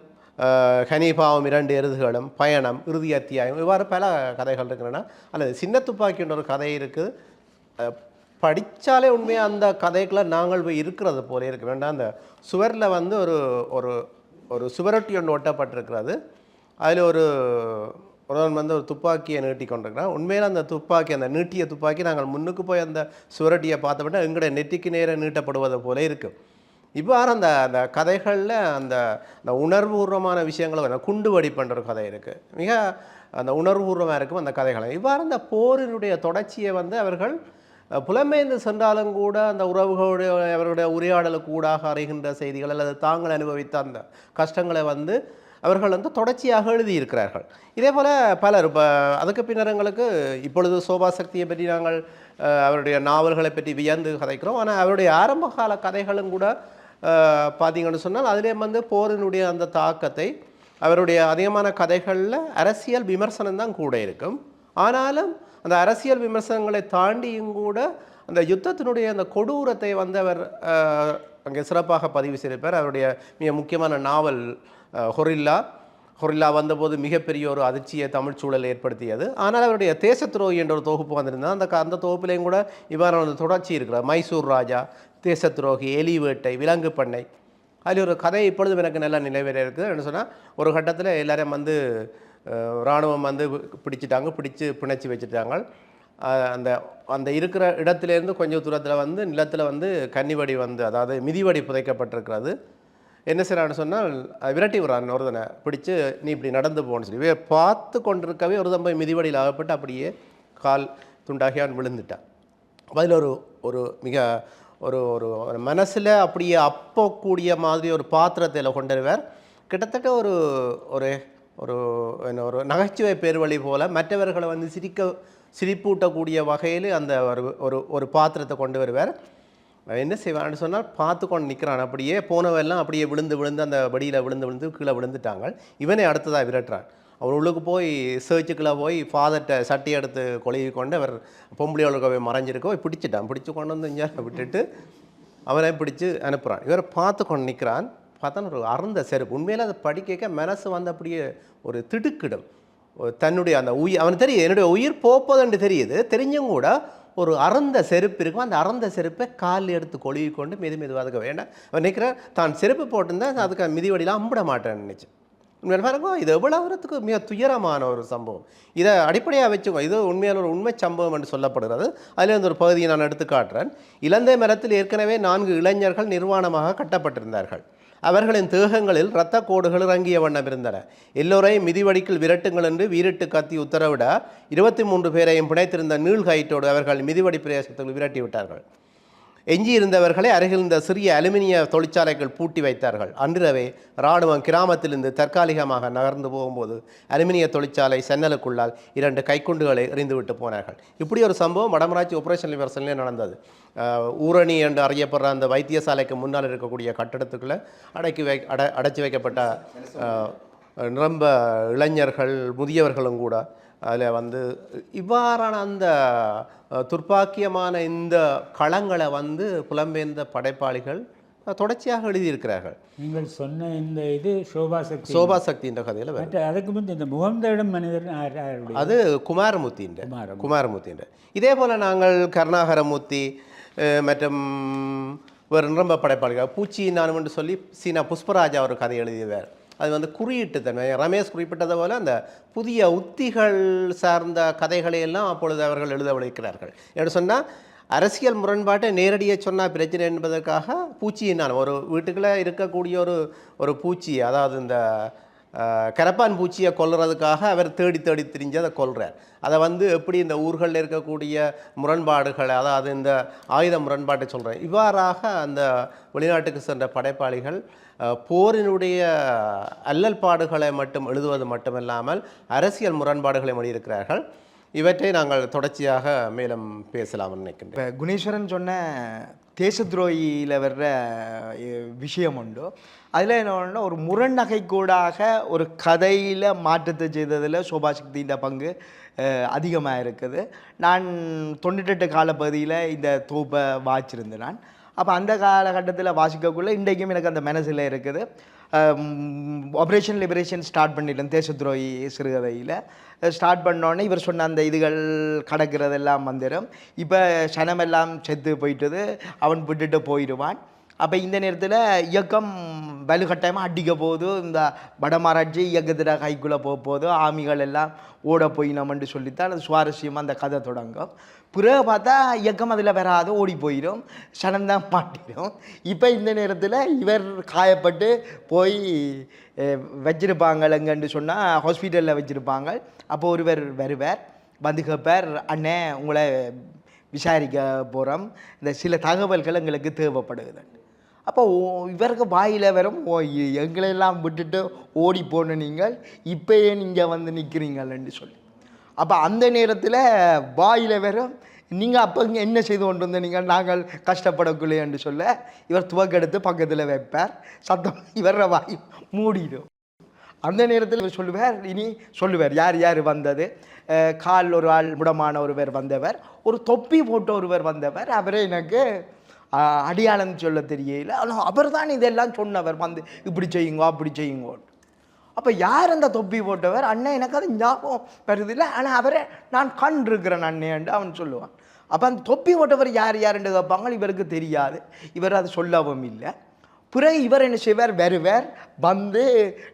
ஹனீஃபாவும் 2 எருதுகளும், பயணம், இறுதி அத்தியாயம், இவ்வாறு பல கதைகள் இருக்கின்றன. அல்லது சின்ன துப்பாக்கின்ற ஒரு கதை இருக்குது. படித்தாலே உண்மையாக அந்த கதைக்குள்ளே நாங்கள் போய் இருக்கிறது போல இருக்க வேண்டாம். அந்த சுவரில் ஒரு ஒரு ஒரு சுவரொட்டி ஒன்று ஒட்டப்பட்டிருக்கிறது. அதில் ஒருவன் ஒரு துப்பாக்கியை நீட்டி கொண்டிருக்கிறான். உண்மையில் அந்த துப்பாக்கி, அந்த நீட்டிய துப்பாக்கி நாங்கள் முன்னுக்கு போய் அந்த சுவரொட்டியை பார்த்தோம்னா எங்களுடைய நெற்றிக்கு நேரம் நீட்டப்படுவது போல இருக்கும். இவ்வாறு அந்த அந்த கதைகளில் அந்த அந்த உணர்வுபூர்வமான விஷயங்களும், குண்டு வெடிப்புன்ற ஒரு கதை இருக்குது, மிக அந்த உணர்வுபூர்வமாக இருக்கும் அந்த கதைகளை. இவ்வாறு அந்த போரினுடைய தொடர்ச்சியை அவர்கள் புலம்பெயர்ந்து சென்றாலும் கூட அந்த உறவுகளுடைய அவருடைய உரையாடலுக்கு ஊடாக அறிகின்ற செய்திகள் அல்லது தாங்கள் அனுபவித்த அந்த கஷ்டங்களை அவர்கள் தொடர்ச்சியாக எழுதியிருக்கிறார்கள். இதே போல் பலர். இப்போ அதுக்கு பின்னரங்களுக்கு இப்பொழுது சோபா சக்தியை பற்றி நாங்கள் அவருடைய நாவல்களை பற்றி வியந்து கதைக்கிறோம். ஆனால் அவருடைய ஆரம்ப கால கதைகளும் கூட பார்த்தீங்கன்னு சொன்னால் அதிலே போரினுடைய அந்த தாக்கத்தை, அவருடைய அதிகமான கதைகளில் அரசியல் விமர்சனம் தான் கூட இருக்கும். ஆனாலும் அந்த அரசியல் விமர்சனங்களை தாண்டியும் கூட அந்த யுத்தத்தினுடைய அந்த கொடூரத்தை அவர் அங்கே சிறப்பாக பதிவு செய்திருப்பார். அவருடைய மிக முக்கியமான நாவல் ஹொரில்லா வந்தபோது மிகப்பெரிய ஒரு அதிர்ச்சியை தமிழ் சூழல் ஏற்படுத்தியது. ஆனால் அவருடைய தேசத்துரோகி என்ற ஒரு தொகுப்பு வந்திருந்தால் அந்த தொகுப்பிலையும் கூட இவ்வாறான தொடர்ச்சி இருக்கிறார். மைசூர் ராஜா, தேசத்துரோகி, எலி வேட்டை, விலங்கு பண்ணை, அதில் ஒரு கதை இப்பொழுதும் எனக்கு நல்லா நிலைவேற இருக்குது. என்ன சொன்னால், ஒரு கட்டத்தில் எல்லாரையும் இராணுவம் பிடிச்சிட்டாங்க, பிடிச்சி பிணைச்சி வச்சுட்டாங்க. அந்த அந்த இருக்கிற இடத்துலேருந்து கொஞ்சம் தூரத்தில் நிலத்தில் கன்னிவடி அதாவது மிதிவடி புதைக்கப்பட்டிருக்கிறது. என்ன செய்யறான்னு சொன்னால், விரட்டி விடுறான் ஒருதனை பிடிச்சி, நீ இப்படி நடந்து போகணும்னு சொல்லி பார்த்து கொண்டிருக்கவே ஒரு தம்பை மிதிவடியில் ஆகப்பட்டு அப்படியே கால் துண்டாகியான் விழுந்துட்டான். அதில் ஒரு மிக ஒரு ஒரு மனசில் அப்படியே அப்பக்கூடிய மாதிரி ஒரு பாத்திரத்தில் கொண்டுருவார். கிட்டத்தட்ட ஒரு ஒரு ஒரு என்ன ஒரு நகைச்சுவை பேர்வழி போல் மற்றவர்களை சிரிப்பூட்டக்கூடிய வகையில் அந்த ஒரு ஒரு பாத்திரத்தை கொண்டு வருவார். என்ன செய்வான்னு சொன்னால், பார்த்து கொண்டு நிற்கிறான். அப்படியே போனவெல்லாம் அப்படியே விழுந்து அந்த வடியில் விழுந்து கீழே விழுந்துட்டாங்க. இவனை அடுத்ததாக விரட்டுறான். அவர் உள்ளுக்கு போய் சர்ச்சுக்குள்ளே போய் ஃபாதர்கிட்ட சட்டி எடுத்து கொழுவி கொண்டு அவர் பொம்பளையோளுக்கு போய் மறைஞ்சிருக்க போய் பிடிச்சி கொண்டு இங்கே விட்டுட்டு அவனை பிடிச்சி அனுப்புகிறான். இவரை பார்த்து கொண்டு நிற்கிறான். பார்த்தா ஒரு அறந்த செருப்பு. உண்மையில் அதை படிக்க மனசு அப்படியே ஒரு திடுக்கிடும். தன்னுடைய அந்த அவனுக்கு தெரியுது, என்னுடைய உயிர் போப்பதுன்னு தெரியுது. தெரிஞ்சும் கூட ஒரு அறந்த செருப்பு இருக்கும். அந்த அறந்த செருப்பை காலில் எடுத்து கொழுவி கொண்டு மெதுவாக அதுக்கு வேண்டாம். அவன் நிற்கிறார், தான் செருப்பு போட்டிருந்தேன், அதுக்கு மிதிவடிலாம் அம்பிட மாட்டேன்னு நினச்சி. உண்மையில பாருங்க, இது எவ்வளவுறதுக்கு மிக துயரமான ஒரு சம்பவம். இதை அடிப்படையாக வச்சுக்கோ, இது உண்மையான ஒரு உண்மை சம்பவம் என்று சொல்லப்படுகிறது. அதில் ஒரு பகுதியை நான் எடுத்து காட்டுறேன். இலந்தை மரத்தில் ஏற்கனவே 4 இளைஞர்கள் நிர்வாணமாக கட்டப்பட்டிருந்தார்கள். அவர்களின் தேகங்களில் இரத்த கோடுகள் இறங்கிய வண்ணம் இருந்தன. எல்லோரையும் மிதிவடிக்குள் விரட்டுங்கள் என்று வீரிட்டு கத்தி உத்தரவிட 23 பேரையும் பிணைத்திருந்த நீள்கயிற்றோடு அவர்கள் மிதிவடி பிரதேசத்தில் விரட்டி விட்டார்கள். எஞ்சி இருந்தவர்களை அருகில் இருந்த சிறிய அலுமினிய தொழிற்சாலைகள் பூட்டி வைத்தார்கள். அன்றிரவே இராணுவம் கிராமத்திலிருந்து தற்காலிகமாக நகர்ந்து போகும்போது அலுமினிய தொழிற்சாலை சென்னலுக்குள்ளால் 2 கைக்குண்டுகளை எறிந்துவிட்டு போனார்கள். இப்படி ஒரு சம்பவம் வடமராட்சி ஆபரேஷன் லிபரேஷன்லேயே நடந்தது. ஊரணி என்று அறியப்படுற அந்த வைத்தியசாலைக்கு முன்னால் இருக்கக்கூடிய கட்டடத்துக்குள்ளே அடைச்சி வைக்கப்பட்ட நிரம்ப இளைஞர்கள் முதியவர்களும் கூட அதில் வந்து இவ்வாறான அந்த துர்ப்பாக்கியமான இந்த களங்களை வந்து புலம்பெயர்ந்த படைப்பாளிகள் தொடர்ச்சியாக எழுதியிருக்கிறார்கள். நீங்கள் சொன்ன இந்த இது சோபா சக்தி என்ற கதையில் அதுக்கு முந்தைய இந்த முகம் தேடும் மனிதர் அது குமாரமூர்த்தின்ற. இதே போல் நாங்கள் கருணாகரமூர்த்தி மற்றும் ஒரு நிரம்ப படைப்பாளிகள் பூச்சி நானும் என்று சொல்லி சீனா புஷ்பராஜா ஒரு கதை எழுதியவர். அது வந்து குறியீட்டு தன்மை. ரமேஷ் குறிப்பிட்டது போல் அந்த புதிய உத்திகள் சார்ந்த கதைகளையெல்லாம் அப்பொழுது அவர்கள் எழுத விளைக்கிறார்கள். என்று சொன்னால் அரசியல் முரண்பாட்டை நேரடியாக சொன்னால் பிரச்சனை என்பதற்காக பூச்சியினால் ஒரு வீட்டுக்குள்ளே இருக்கக்கூடிய ஒரு பூச்சி, அதாவது இந்த கரப்பான் பூச்சியை கொல்றதுக்காக அவர் தேடி திரிஞ்சு அதை கொல்றார். அதை வந்து எப்படி இந்த ஊர்களில் இருக்கக்கூடிய முரண்பாடுகள், அதாவது இந்த ஆயுத முரண்பாட்டை சொல்கிறேன். இவ்வாறாக அந்த வெளிநாட்டுக்கு சென்ற படைப்பாளிகள் போரினுடைய அல்லல் பாடுகளை மட்டும் எழுதுவது மட்டுமில்லாமல் அரசியல் முரண்பாடுகளை எழுதியிருக்கிறார்கள். இவற்றை நாங்கள் தொடர்ச்சியாக மேலும் பேசலாம்னு நினைக்கின்றேன். இப்போ குணேஸ்வரன் சொன்ன தேச துரோகியில் வர்ற விஷயம் உண்டு. அதில் என்ன ஒரு முரண்நகை கூடாக ஒரு கதையில் மாற்றத்தை செய்ததில் சோபா சக்தியின் பங்கு அதிகமாக இருக்குது. நான் 98 காலப்பகுதியில் இந்த தொகுப்பை வாசிச்சிருந்தேன். நான் அப்போ அந்த காலகட்டத்தில் வாசிக்கக்குள்ளே இன்றைக்கும் எனக்கு அந்த மனசில் இருக்குது. ஆப்ரேஷன் லிபரேஷன் ஸ்டார்ட் பண்ணிட்டேன் தேச துரோகி சிறுகதையில். ஸ்டார்ட் பண்ணோடனே இவர் சொன்ன அந்த இதுகள் கடக்கிறதெல்லாம் வந்துடும். இப்போ சனமெல்லாம் செத்து போயிட்டது, அவன் விட்டுட்டு போயிடுவான். அப்போ இந்த நேரத்தில் இயக்கம் வலுக்கட்டாயமாக அடிக்க போகுது. இந்த வடமாராட்சி இயக்கத்தில் கைக்குள்ளே போகுது, ஆமிகள் எல்லாம் ஓட போயினோம்னு சொல்லித்தான் அது சுவாரஸ்யமாக அந்த கதை தொடங்கும். பிறகு பார்த்தா இயக்கம் அதில் வராது, ஓடி போயிடும், சனந்தான் மாட்டிடும். இப்போ இந்த நேரத்தில் இவர் காயப்பட்டு போய் வச்சிருப்பாங்களங்கன்னு சொன்னால் ஹாஸ்பிட்டலில் வச்சுருப்பாங்க. அப்போ ஒருவர் வருவார், வந்து கேட்பார், அண்ணே உங்களை விசாரிக்க போகிறோம், இந்த சில தகவல்கள் எங்களுக்கு தேவைப்படுது. அப்போ இவருக்கு வாயில் வரும், எங்களெல்லாம் விட்டுட்டு ஓடி போன நீங்கள் இப்போயே நீங்கள் வந்து நிற்கிறீங்களன்னு சொல்லி. அப்போ அந்த நேரத்தில் வாயில் வரும், நீங்கள் அப்போ இங்கே என்ன செய்து கொண்டு வந்த நீங்கள், நாங்கள் கஷ்டப்படக்குள்ளேன்னு சொல்ல இவர் துவக்கெடுத்து பக்கத்தில் வைப்பார், சத்தம் இவர வாய் மூடிடும். அந்த நேரத்தில் இவர் சொல்லுவார் யார் யார் வந்தது. கால் ஒரு ஆள் முடமான ஒருவர் வந்தவர், ஒரு தொப்பி போட்ட ஒருவர் வந்தவர், அவரே எனக்கு அடையாளம் சொல்ல தெரியல, ஆனால் அவர் தான் இதெல்லாம் சொன்னவர், வந்து இப்படி செய்யுங்கோ அப்படி செய்யுங்கோ. அப்போ யார் அந்த தொப்பி போட்டவர், அண்ணன் எனக்கு அது ஞாபகம் வருதில்லை, ஆனால் அவரை நான் கண்டிருக்கிறேன் அண்ணேன்ட்டு அவன் சொல்லுவான். அப்போ அந்த தொப்பி போட்டவர் யார் யாருன்னு கேட்பாங்க, இவருக்கு தெரியாது, இவர் அது சொல்லவும் இல்லை. பிறகு இவர் என்ன செய்வார், வருவார், வந்து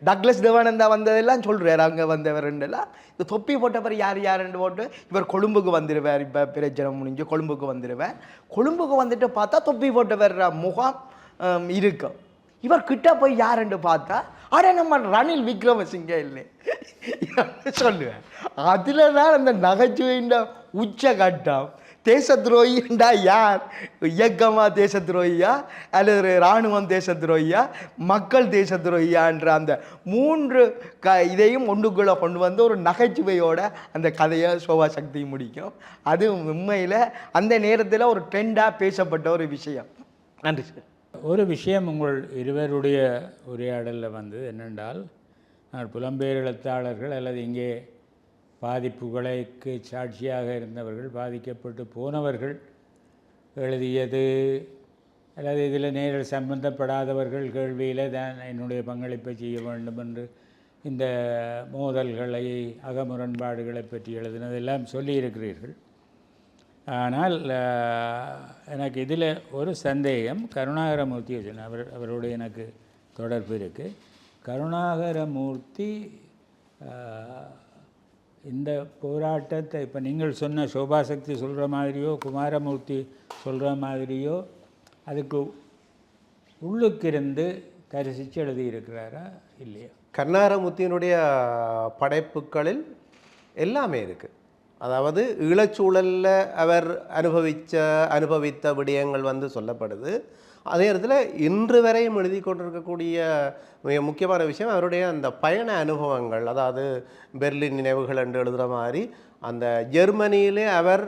டக்ளஸ் தேவானந்தா வந்ததெல்லாம் சொல்கிறார், அங்கே வந்தவர்ன்றெல்லாம். இந்த தொப்பி போட்டவர் யார் யாருன்னு போட்டு இவர் கொழும்புக்கு வந்துடுவார். இப்போ பிரச்சனை முடிஞ்சு கொழும்புக்கு வந்துடுவார். கொழும்புக்கு வந்துட்டு பார்த்தா தொப்பி போட்டவர் முகம் இருக்கும். இவர் கிட்ட போய் யாருன்னு பார்த்தா, அட நம்ம ரணில் விக்ரமசிங்கே இல்லை சொல்லுவேன். அதில் தான் அந்த நகைச்சுவைன்ற உச்ச கட்டம். தேச துரோகிண்டா யார், இயக்கமா தேச துரோகியா அல்லது இராணுவம் தேச துரோகியா, மக்கள் தேச துரோகியான்ற அந்த 3 இதையும் ஒன்றுக்குள்ளே கொண்டு வந்து ஒரு நகைச்சுவையோட அந்த கதையை சோபா சக்தி முடிக்கும். அது உண்மையில் அந்த நேரத்தில் ஒரு ட்ரெண்டாக பேசப்பட்ட ஒரு விஷயம். நன்றி சார். ஒரு விஷயம் உங்கள் இருவருடைய உரையாடலில் வந்து என்னென்றால், புலம்பெயர் எழுத்தாளர்கள் அல்லது இங்கே பாதிப்புகளுக்கு சாட்சியாக இருந்தவர்கள், பாதிக்கப்பட்டு போனவர்கள் எழுதியது அல்லது இதில் நேரில் சம்பந்தப்படாதவர்கள் கேள்வியில் தான் என்னுடைய பங்களிப்பை செய்ய வேண்டும் என்று இந்த மோதல்களை அகமுரண்பாடுகளை பற்றி எழுதினதெல்லாம் சொல்லியிருக்கிறீர்கள். ஆனால் எனக்கு இதில் ஒரு சந்தேகம். கருணாகரமூர்த்தி அவரோடு எனக்கு தொடர்பு இருக்குது. கருணாகரமூர்த்தி இந்த போராட்டத்தை இப்போ நீங்கள் சொன்ன சோபா சக்தி சொல்கிற மாதிரியோ குமாரமூர்த்தி சொல்கிற மாதிரியோ அதுக்கு உள்ளுக்கிருந்து தரிசித்து எழுதியிருக்கிறாரா இல்லையா? கருணாகரமூர்த்தியினுடைய படைப்புகளில் எல்லாமே இருக்குது. அதாவது ஈழச்சூழலில் அவர் அனுபவித்த விடயங்கள் வந்து சொல்லப்படுது. அதே நேரத்தில் இன்று வரையும் எழுதி கொண்டிருக்கக்கூடிய மிக முக்கியமான விஷயம் அவருடைய அந்த பயண அனுபவங்கள். அதாவது பெர்லின் நினைவுகள் என்று எழுதுகிற மாதிரி அந்த ஜெர்மனியிலே அவர்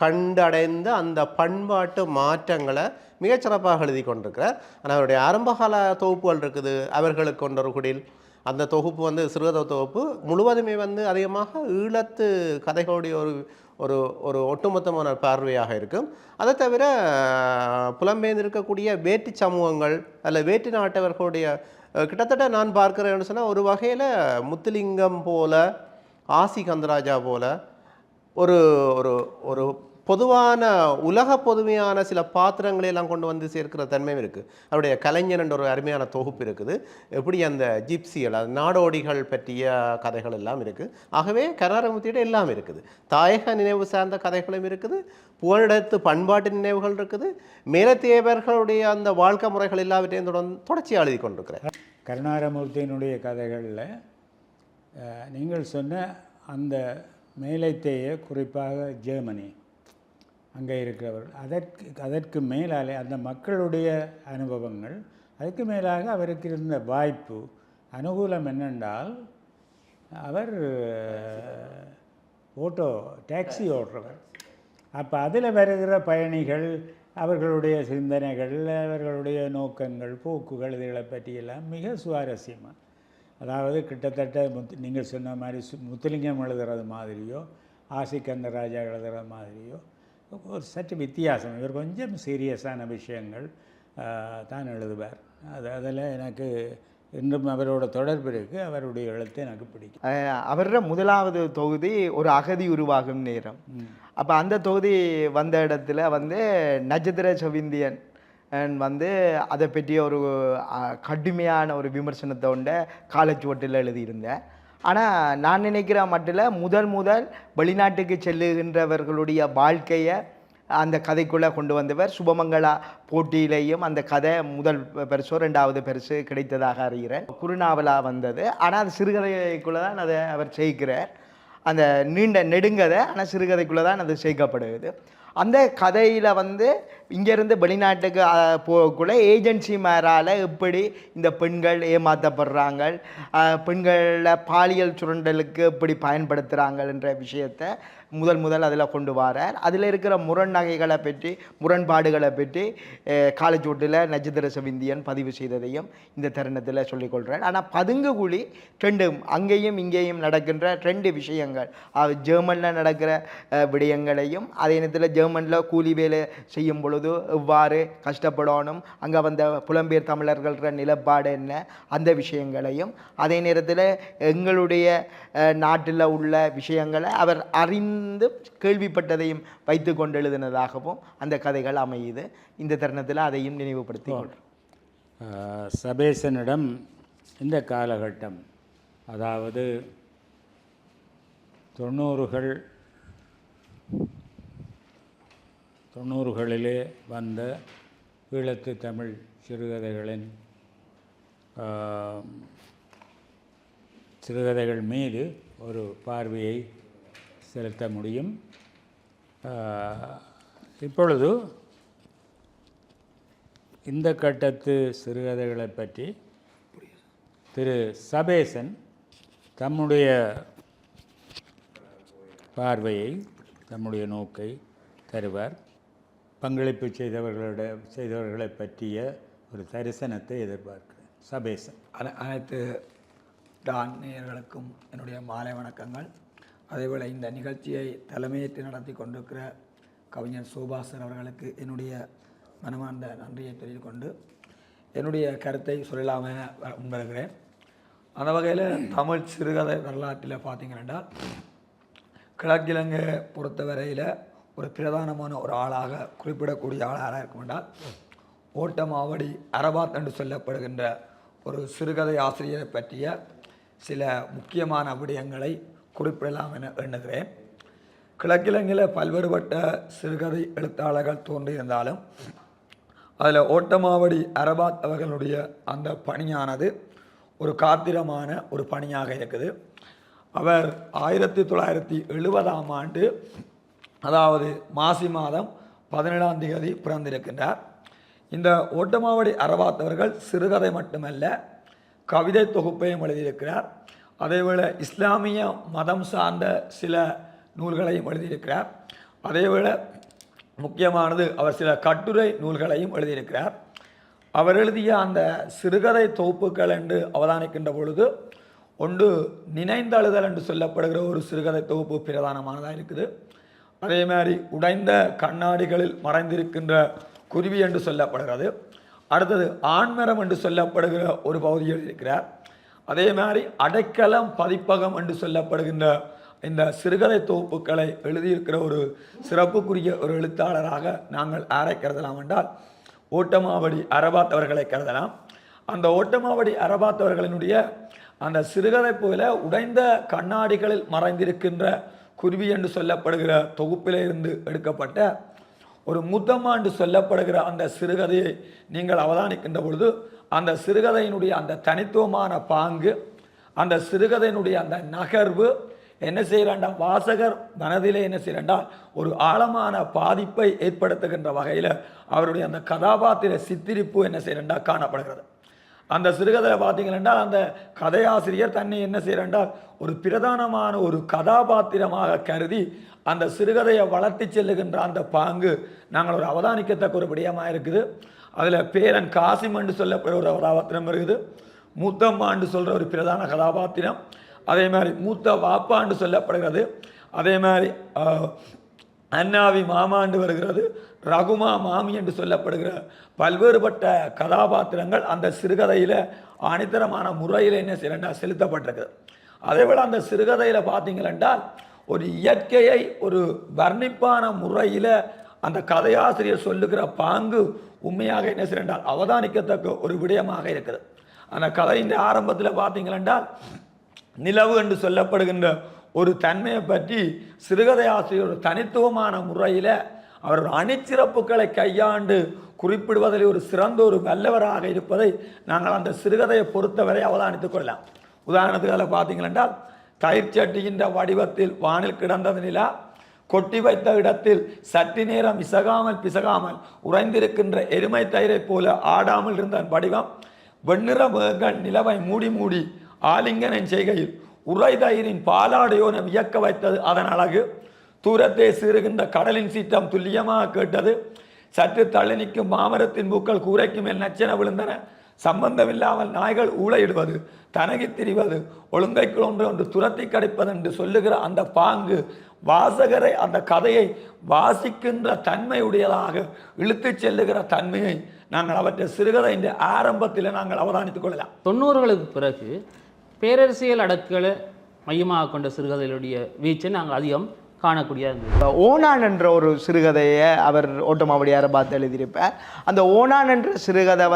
கண்டடைந்த அந்த பண்பாட்டு மாற்றங்களை மிகச்சிறப்பாக எழுதி கொண்டிருக்கிறார். ஆனால் அவருடைய ஆரம்பகால தொகுப்புகள் இருக்குது, அவர்களுக்கு கொண்டொரு குடில். அந்த தொகுப்பு வந்து சிறுகதை தொகுப்பு முழுவதுமே வந்து அதிகமாக ஈழத்து கதைகளுடைய ஒரு ஒரு ஒரு ஒட்டுமொத்தமான பார்வையாக இருக்கும். அதை தவிர புலம்பெயர்ந்திருக்கக்கூடிய வேட்டி சமூகங்கள் அல்ல வேட்டி நாட்டவர்களுடைய கிட்டத்தட்ட நான் பார்க்குறேன்னு சொன்னால் ஒரு வகையில் முத்துலிங்கம் போல, ஆசி கந்தராஜா போல ஒரு ஒரு ஒரு பொதுவான உலக பொதுமையான சில பாத்திரங்களை எல்லாம் கொண்டு வந்து சேர்க்கிற தன்மையும் இருக்குது. அவருடைய கலைஞன் என்ற ஒரு அருமையான தொகுப்பு இருக்குது. எப்படி அந்த ஜிப்சிகள், அது நாடோடிகள் பற்றிய கதைகள் எல்லாம் இருக்குது. ஆகவே கருணாரமூர்த்தியிட எல்லாம் இருக்குது. தாயக நினைவு சார்ந்த கதைகளும் இருக்குது, புகழிடத்து பண்பாட்டு நினைவுகள் இருக்குது, மேலத்தேவர்களுடைய அந்த வாழ்க்கை முறைகள் எல்லாவற்றையும் தொடர்ச்சியாக எழுதி கொண்டிருக்கிறார். கருணாரமூர்த்தியினுடைய கதைகளில் நீங்கள் சொன்ன அந்த மேலைத்தேய, குறிப்பாக ஜெர்மனி அங்கே இருக்கிறவர்கள், அதற்கு மேலாலே அந்த மக்களுடைய அனுபவங்கள், அதுக்கு மேலாக அவருக்கு இருந்த வாய்ப்பு அனுகூலம் என்னென்றால் அவர் டாக்ஸி ஓட்டுறவர். அப்போ அதில் வருகிற பயணிகள், அவர்களுடைய சிந்தனைகள், அவர்களுடைய நோக்கங்கள், போக்குகள், இதுகளை பற்றியெல்லாம் மிக சுவாரஸ்யமாக, அதாவது கிட்டத்தட்ட நீங்கள் சொன்ன மாதிரி முத்துலிங்கம் எழுதுறது மாதிரியோ, ஆசிகந்தராஜா எழுதுகிற மாதிரியோ ஒரு சற்று வித்தியாசம். இவர் கொஞ்சம் சீரியஸான விஷயங்கள் தான் எழுதுவார். அதில் எனக்கு இன்றும் அவரோட தொடர்பு இருக்குது. அவருடைய எழுத்து எனக்கு பிடிக்கும். அவரோட முதலாவது தொகுதி ஒரு அகதி உருவாகும் நேரம். அப்போ அந்த தொகுதி வந்த இடத்துல வந்து நட்சத்திர செவிந்தியன் வந்து அதை பற்றிய ஒரு கடுமையான ஒரு விமர்சனத்தோட காலச்சுவட்டில் எழுதியிருந்தேன். ஆனால் நான் நினைக்கிற மட்டில் முதல் வெளிநாட்டுக்கு செல்லுகின்றவர்களுடைய வாழ்க்கையை அந்த கதைக்குள்ளே கொண்டு வந்தவர். சுபமங்களா போட்டியிலேயும் அந்த கதை முதல் பரிசோ 2வது பரிசு கிடைத்ததாக அறிகிறேன். குறுநாவலாக வந்தது, ஆனால் அது சிறுகதைக்குள்ளே தான் அதை அவர் செய்கிறார். அந்த நீண்ட நெடுங்கதை, ஆனால் சிறுகதைக்குள்ளே தான் அது சேர்க்கப்படுகிறது. அந்த கதையில் வந்து இங்கேருந்து வெளிநாட்டுக்கு போகக்குள்ள ஏஜென்சி மேரால் எப்படி இந்த பெண்கள் ஏமாற்றப்படுறாங்க, பெண்களை பாலியல் சுரண்டலுக்கு எப்படி பயன்படுத்துகிறாங்கன்ற விஷயத்தை முதல் அதில் கொண்டு வரார். அதில் இருக்கிற முரண்பாடுகளை பற்றி காலச்சோட்டில் நட்சத்திர செவிந்தியன் பதிவு செய்ததையும் இந்த தருணத்தில் சொல்லிக்கொள்கிறார். ஆனால் பதுங்கு குழி அங்கேயும் இங்கேயும் நடக்கின்ற 2 விஷயங்கள், ஜெர்மனில் நடக்கிற விடயங்களையும், அதே நேரத்தில் ஜெர்மனில் கூலி வேலை செய்யும் பொழுது எவ்வாறு கஷ்டப்படணும், அங்கே வந்த புலம்பெயர் தமிழர்கள நிலப்பாடு என்ன, அந்த விஷயங்களையும், அதே நேரத்தில் எங்களுடைய நாட்டில் உள்ள விஷயங்களை அவர் அறிந்து கேள்விப்பட்டதையும் வைத்து கொண்டு எழுதினதாகவும் அந்த கதைகள் அமையுது. இந்த தருணத்தில் அதையும் நினைவுபடுத்தி கொள்கிறோம். சபேசனிடம் இந்த காலகட்டம், அதாவது 90களிலே வந்த ஈழத்து தமிழ் சிறுகதைகள் மீது ஒரு பார்வையை செலுத்த முடியும். இப்பொழுது இந்த கட்டத்து சிறுகதைகளை பற்றி திரு சபேசன் தம்முடைய பார்வையை, தம்முடைய நோக்கை தருவார். பங்களிப்பு செய்தவர்களை பற்றிய ஒரு தரிசனத்தை எதிர்பார்க்கிறேன். சபேசன். அனைத்து டான் நேயர்களுக்கும் என்னுடைய மாலை வணக்கங்கள். அதேபோல் இந்த நிகழ்ச்சியை தலைமையேற்று நடத்தி கொண்டிருக்கிற கவிஞர் சோபாசர் அவர்களுக்கு என்னுடைய மனமார்ந்த நன்றியை தெரிவித்துக்கொண்டு என்னுடைய கருத்தை சொல்லலாமல் முன்வருகிறேன். அந்த வகையில் தமிழ் சிறுகதை வரலாற்றில் பார்த்தீங்கன்னா கிழக்கிழங்கை பொறுத்தவரையில் ஒரு பிரதானமான ஒரு ஆளாக குறிப்பிடக்கூடிய ஆளாக இருக்கும் என்றால் ஓட்டமாவடி அரபாத் என்று சொல்லப்படுகின்ற ஒரு சிறுகதை ஆசிரியரை பற்றிய சில முக்கியமான விடயங்களை குறிப்பிடலாம் என எண்ணுகிறேன். கிழக்கிழங்கில் பல்வேறுபட்ட சிறுகதை எழுத்தாளர்கள் தோன்றியிருந்தாலும் அதில் ஓட்டமாவடி அரபாத் அவர்களுடைய அந்த பணியானது ஒரு காத்திரமான ஒரு பணியாக இருக்குது. அவர் 1970 ஆண்டு அதாவது மாசி மாதம் 17ஆம் தேதி பிறந்திருக்கின்றார். இந்த ஓட்டமாவடி அரபாத்தவர்கள் சிறுகதை மட்டுமல்ல, கவிதை தொகுப்பையும் எழுதியிருக்கிறார். அதேவேளை இஸ்லாமிய மதம் சார்ந்த சில நூல்களையும் எழுதியிருக்கிறார். அதேவேளை முக்கியமானது, அவர் சில கட்டுரை நூல்களையும் எழுதியிருக்கிறார். அவர் எழுதிய அந்த சிறுகதை தொகுப்புகள் என்று அவதானிக்கின்ற பொழுது, ஒன்று நினைந்தழுதல் என்று சொல்லப்படுகிற ஒரு சிறுகதை தொகுப்பு பிரதானமானதாக இருக்குது. அதே மாதிரி உடைந்த கண்ணாடிகளில் மறைந்திருக்கின்ற குருவி என்று சொல்லப்படுகிறது. அடுத்தது ஆண்மரம் என்று சொல்லப்படுகிற ஒரு பகுதி எழுதியிருக்கிறார். அதே மாதிரி அடைக்கலம் பதிப்பகம் என்று சொல்லப்படுகின்ற இந்த சிறுகதை தொகுப்புகளை எழுதியிருக்கிற ஒரு சிறப்புக்குரிய ஒரு எழுத்தாளராக நாங்கள் யாரை கருதலாம் என்றால் ஓட்டமாவடி அரபாத்தவர்களை கருதலாம். அந்த ஓட்டமாவடி அரபாத்தவர்களினுடைய அந்த சிறுகதை போல உடைந்த கண்ணாடிகளில் மறைந்திருக்கின்ற குருவி என்று சொல்லப்படுகிற தொகுப்பிலே இருந்து எடுக்கப்பட்ட ஒரு முத்தம்மா என்று சொல்லப்படுகிற அந்த சிறுகதையை நீங்கள் அவதானிக்கின்ற பொழுது, அந்த சிறுகதையினுடைய அந்த தனித்துவமான பாங்கு, அந்த சிறுகதையினுடைய அந்த நகர்வு என்ன செய்கிறாண்டால் வாசகர் மனதிலே என்ன செய்கிறாண்டால் ஒரு ஆழமான பாதிப்பை ஏற்படுத்துகின்ற வகையில் அவருடைய அந்த கதாபாத்திர சித்தரிப்பு என்ன செய்கிறாண்டால் காணப்படுகிறது. அந்த சிறுகதையில் பார்த்தீங்கன்னா அந்த கதையாசிரியர் தன்னை என்ன செய்கிறாண்டால் ஒரு பிரதானமான ஒரு கதாபாத்திரமாக கருதி அந்த சிறுகதையை வளர்த்தி செல்லுகின்ற அந்த பாங்கு நாங்கள் ஒரு அவதானிக்கத்தக்க ஒரு விடயமாக இருக்குது. அதில் பேரன் காசிம் என்று சொல்லப்படுற ஒரு கதாபாத்திரம் இருக்குது, மூத்தம்மாண்டு சொல்கிற ஒரு பிரதான கதாபாத்திரம், அதே மாதிரி மூத்த வாப்பாண்டு சொல்லப்படுகிறது, அதே மாதிரி அண்ணாவி மாமாண்டு வருகிறது, ரகுமா மாமி என்று சொல்லப்படுகிற பல்வேறுபட்ட கதாபாத்திரங்கள் அந்த சிறுகதையில் அனைத்தரமான முறையில் என்ன செய்யறா செலுத்தப்பட்டிருக்குது. அதேபோல் அந்த சிறுகதையில் பார்த்தீங்களென்றால் ஒரு இயற்கையை ஒரு வர்ணிப்பான முறையில் அந்த கதையாசிரியர் சொல்லுகிற பாங்கு உண்மையாக என்ன செய்யறால் அவதானிக்கத்தக்க ஒரு விடயமாக இருக்குது. அந்த கதையின் ஆரம்பத்தில் பார்த்தீங்களென்றால் நிலவு என்று சொல்லப்படுகின்ற ஒரு தன்மையை பற்றி சிறுகதை ஆசிரியர் ஒரு தனித்துவமான முறையில் அவர் அணிச்சிறப்புகளை கையாண்டு குறிப்பிடுவதில் ஒரு சிறந்த ஒரு வல்லவராக இருப்பதை நாங்கள் அந்த சிறுகதையை பொறுத்தவரை அவதானித்துக் கொள்ளலாம். உதாரணத்துக்கு அதில் பார்த்தீங்களென்றால் தயிர் சட்டியின் வடிவத்தில் வானில் கிடந்தது நிலா, கொட்டி வைத்த இடத்தில் சற்று நேரம் பிசகாமல் உறைந்திருக்கின்ற எருமை தயிரை போல ஆடாமல் இருந்த வடிவம், வெண்ணிற மேகங்கள் நிலவை மூடி ஆலிங்கனம் செய்கையில் உரை தயிரின் பாலாடையோன வியக்க வைத்தது அதன் அழகு, தூரத்தை சீறுகின்ற கடலின் சீற்றம் துல்லியமாக கேட்டது, சற்று தள்ளி நிற்கும் மாமரத்தின் பூக்கள் கூரைக்கு மேல் நச்சென விழுந்தன, சம்பந்தமில்லாமல் நாய்கள் ஊழையிடுவது, தனகி திரிவது, ஒழுங்கைக்குள் ஒன்று துரத்தி கடிப்பது என்று சொல்லுகிற அந்த பாங்கு வாசகரை அந்த கதையை வாசிக்கின்ற தன்மையுடையதாக இழுத்துச் செல்லுகிற தன்மையை நாங்கள் அவற்றை சிறுகதையின் ஆரம்பத்தில் நாங்கள் அவதானித்துக் கொள்ளலாம். 90களுக்கு பிறகு பேரரசியல் அடுக்குகளை மையமாக கொண்ட சிறுகதைகளுடைய வீச்சை நாங்கள் அதிகம் காணக்கூடிய ஓனான் என்ற ஒரு சிறுகதையை அவர் ஓட்டமாவடி அரபாத் எழுதியிருப்பார். அந்த ஓனான் என்ற சிறுகதை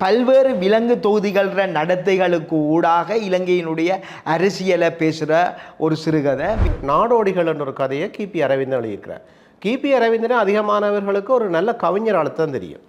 பல்வேறு விலங்கு தொகுதிகள நடத்தைகளுக்கு ஊடாக இலங்கையினுடைய அரசியலை பேசுகிற ஒரு சிறுகதை. நாடோடிகள் என்ற ஒரு கதையை கிபி அரவிந்தன் எழுதியிருக்கிறார். கிபி அரவிந்தனை அதிகமானவர்களுக்கு ஒரு நல்ல கவிஞர் அழுத்தம் தெரியும்.